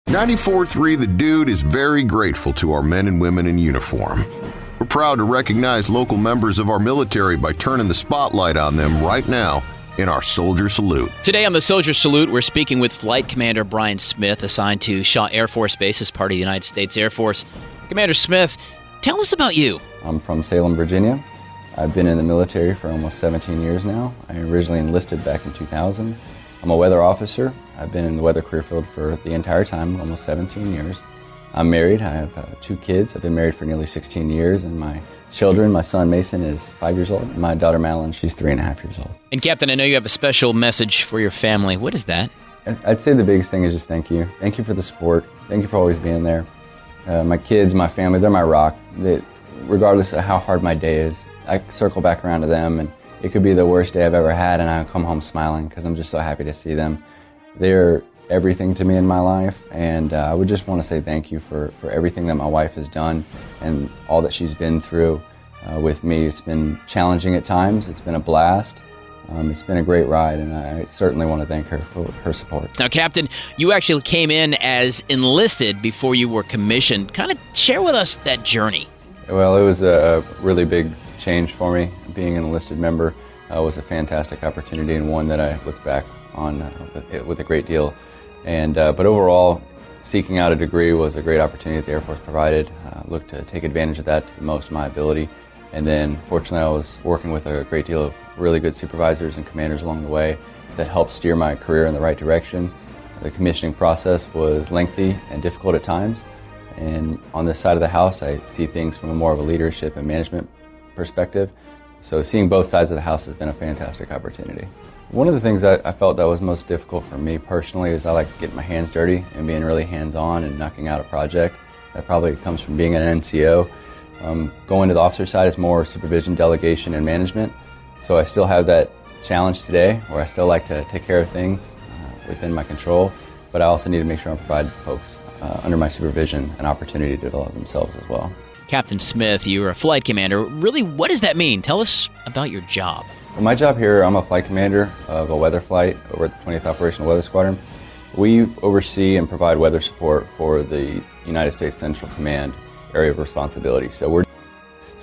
94.3 The Dude is very grateful to our men and women in uniform. We're proud to recognize local members of our military by turning the spotlight on them right now in our Soldier Salute. Today on the Soldier Salute, we're speaking with Flight Commander Brian Smith, assigned to Shaw Air Force Base as part of the United States Air Force. Commander Smith, tell us about you. I'm from Salem, Virginia. I've been in the military for almost 17 years now. I originally enlisted back in 2000. I'm a weather officer. I've been in the weather career field for the entire time, almost 17 years. I'm married. I have 2 kids. I've been married for nearly 16 years, and my children, my son Mason is 5 years old, and my daughter Madeline, she's 3.5 years old. And Captain, I know you have a special message for your family. What is that? I'd say the biggest thing is just thank you. Thank you for the support. Thank you for always being there. My kids, my family, they're my rock. Regardless of how hard my day is, I circle back around to them, and it could be the worst day I've ever had, and I come home smiling because I'm just so happy to see them. They're everything to me in my life, and I would just want to say thank you for everything that my wife has done and all that she's been through with me. It's been challenging at times. It's been a blast. It's been a great ride, and I certainly want to thank her for her support. Now, Captain, you actually came in as enlisted before you were commissioned. Kind of share with us that journey. Well, it was a really big change for me. Being an enlisted member was a fantastic opportunity, and one that I look back on with a great deal. And but overall, seeking out a degree was a great opportunity that the Air Force provided. Looked to take advantage of that to the most of my ability. And then, fortunately, I was working with a great deal of really good supervisors and commanders along the way that helped steer my career in the right direction. The commissioning process was lengthy and difficult at times. And on this side of the house, I see things from a more of a leadership and management perspective. So seeing both sides of the house has been a fantastic opportunity. One of the things I felt that was most difficult for me personally is I like getting my hands dirty and being really hands-on and knocking out a project. That probably comes from being an NCO. Going to the officer side is more supervision, delegation, and management. So I still have that challenge today where I still like to take care of things within my control, but I also need to make sure I provide folks under my supervision an opportunity to develop themselves as well. Captain Smith, you're a flight commander. Really, what does that mean? Tell us about your job. Well, my job here, I'm a flight commander of a weather flight over at the 20th Operational Weather Squadron. We oversee and provide weather support for the United States Central Command area of responsibility. So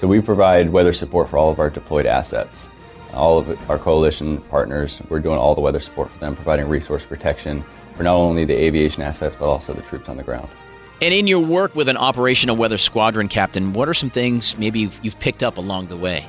we provide weather support for all of our deployed assets. All of our coalition partners, we're doing all the weather support for them, providing resource protection for not only the aviation assets, but also the troops on the ground. And in your work with an operational weather squadron, Captain, what are some things maybe you've picked up along the way?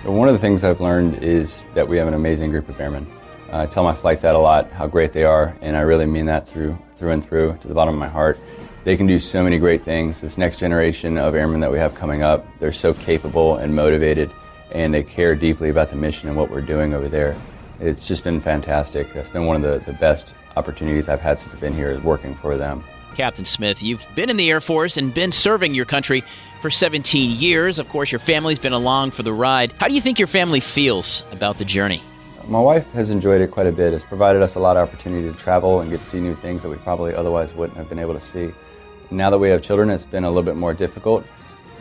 One of the things I've learned is that we have an amazing group of airmen. I tell my flight that a lot, how great they are, and I really mean that through and through, to the bottom of my heart. They can do so many great things. This next generation of airmen that we have coming up, they're so capable and motivated, and they care deeply about the mission and what we're doing over there. It's just been fantastic. That's been one of the best opportunities I've had since I've been here, is working for them. Captain Smith, you've been in the Air Force and been serving your country for 17 years. Of course, your family's been along for the ride. How do you think your family feels about the journey? My wife has enjoyed it quite a bit. It's provided us a lot of opportunity to travel and get to see new things that we probably otherwise wouldn't have been able to see. Now that we have children, it's been a little bit more difficult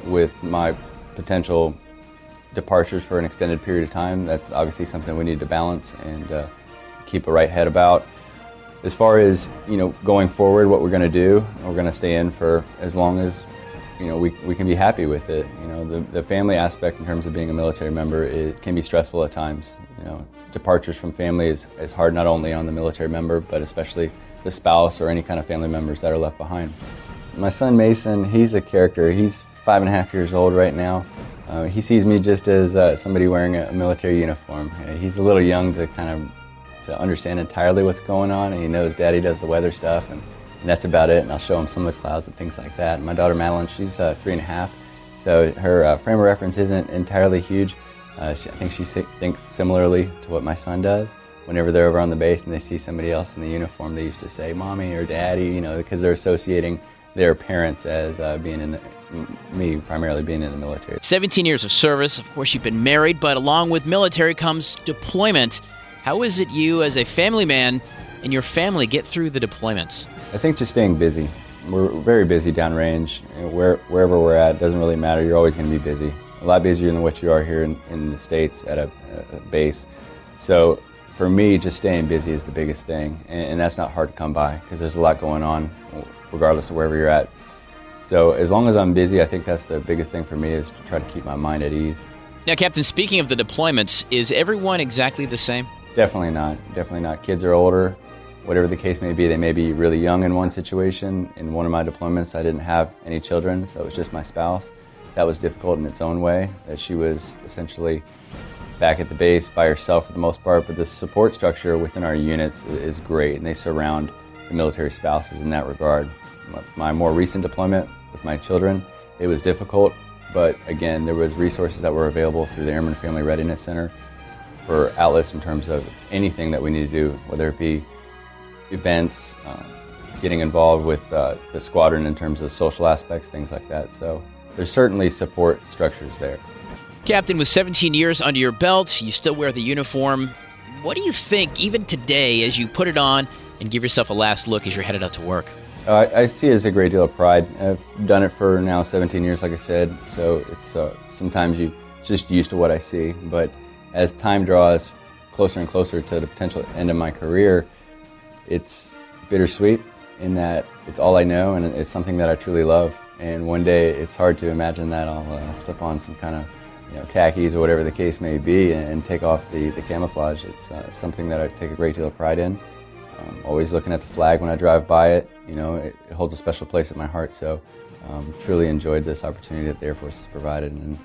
with my potential departures for an extended period of time. That's obviously something we need to balance and keep a right head about. As far as, going forward, what we're going to do, we're going to stay in for as long as, we can be happy with it. The family aspect in terms of being a military member, it can be stressful at times. Departures from family is hard not only on the military member, but especially the spouse or any kind of family members that are left behind. My son Mason, he's a character. He's 5.5 years old right now. He sees me just as somebody wearing a military uniform. He's a little young to to understand entirely what's going on, and he knows Daddy does the weather stuff, and that's about it. And I'll show him some of the clouds and things like that. And my daughter Madeline, she's 3.5, so her frame of reference isn't entirely huge. I think she thinks similarly to what my son does. Whenever they're over on the base and they see somebody else in the uniform, they used to say "Mommy" or "Daddy," because they're associating their parents as me primarily being in the military. 17 years of service. Of course, you've been married, but along with military comes deployment. How is it you, as a family man, and your family get through the deployments? I think just staying busy. We're very busy downrange. Wherever we're at, it doesn't really matter. You're always going to be busy. A lot busier than what you are here in the States at a base. So for me, just staying busy is the biggest thing. And that's not hard to come by because there's a lot going on regardless of wherever you're at. So as long as I'm busy, I think that's the biggest thing for me, is to try to keep my mind at ease. Now, Captain, speaking of the deployments, is everyone exactly the same? Definitely not. Definitely not. Kids are older. Whatever the case may be, they may be really young in one situation. In one of my deployments, I didn't have any children, so it was just my spouse. That was difficult in its own way, that she was essentially back at the base by herself for the most part, but the support structure within our units is great, and they surround the military spouses in that regard. My more recent deployment with my children, it was difficult, but again, there was resources that were available through the Airman Family Readiness Center for outlets in terms of anything that we need to do, whether it be events, getting involved with the squadron in terms of social aspects, things like that. So there's certainly support structures there. Captain, with 17 years under your belt, you still wear the uniform. What do you think, even today, as you put it on and give yourself a last look as you're headed out to work? I see it as a great deal of pride. I've done it for now 17 years, like I said, so it's sometimes you just used to what I see. But as time draws closer and closer to the potential end of my career, it's bittersweet in that it's all I know and it's something that I truly love. And one day it's hard to imagine that I'll slip on some kind of khakis or whatever the case may be and take off the camouflage. It's something that I take a great deal of pride in. Always looking at the flag when I drive by it. It holds a special place in my heart. So truly enjoyed this opportunity that the Air Force has provided, and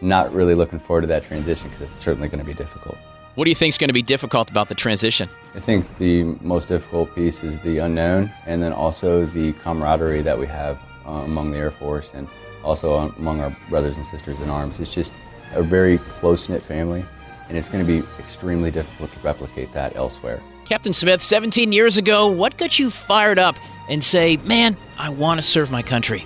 not really looking forward to that transition because it's certainly going to be difficult. What do you think is going to be difficult about the transition? I think the most difficult piece is the unknown, and then also the camaraderie that we have among the Air Force and also among our brothers and sisters in arms. It's just a very close-knit family, and it's going to be extremely difficult to replicate that elsewhere. Captain Smith, 17 years ago, what got you fired up and say, man, I want to serve my country?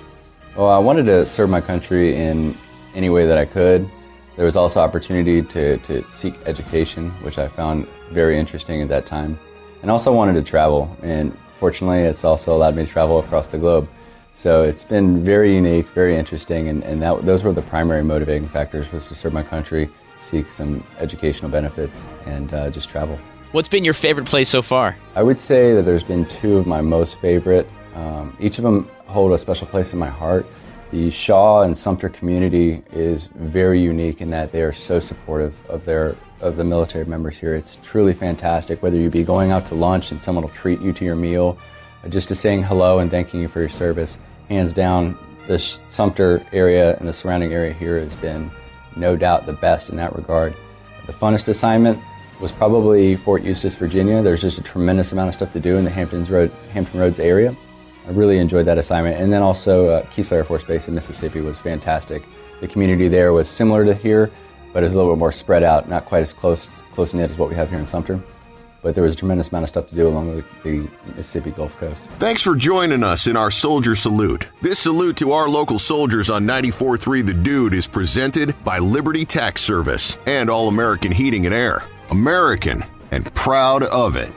Well, I wanted to serve my country in any way that I could. There was also opportunity to seek education, which I found very interesting at that time. And also wanted to travel, and fortunately it's also allowed me to travel across the globe. So it's been very unique, very interesting, and those were the primary motivating factors, was to serve my country, seek some educational benefits, and just travel. What's been your favorite place so far? I would say that there's been two of my most favorite. Each of them hold a special place in my heart. The Shaw and Sumter community is very unique in that they are so supportive of the military members here. It's truly fantastic, whether you be going out to lunch and someone will treat you to your meal, just to saying hello and thanking you for your service. Hands down, the Sumter area and the surrounding area here has been no doubt the best in that regard. The funnest assignment was probably Fort Eustis, Virginia. There's just a tremendous amount of stuff to do in the Hampton Roads area. I really enjoyed that assignment. And then also Keesler Air Force Base in Mississippi was fantastic. The community there was similar to here, but it was a little bit more spread out, not quite as close-knit as what we have here in Sumter. But there was a tremendous amount of stuff to do along the Mississippi Gulf Coast. Thanks for joining us in our Soldier Salute. This salute to our local soldiers on 94.3 The Dude is presented by Liberty Tax Service and All American Heating and Air. American and proud of it.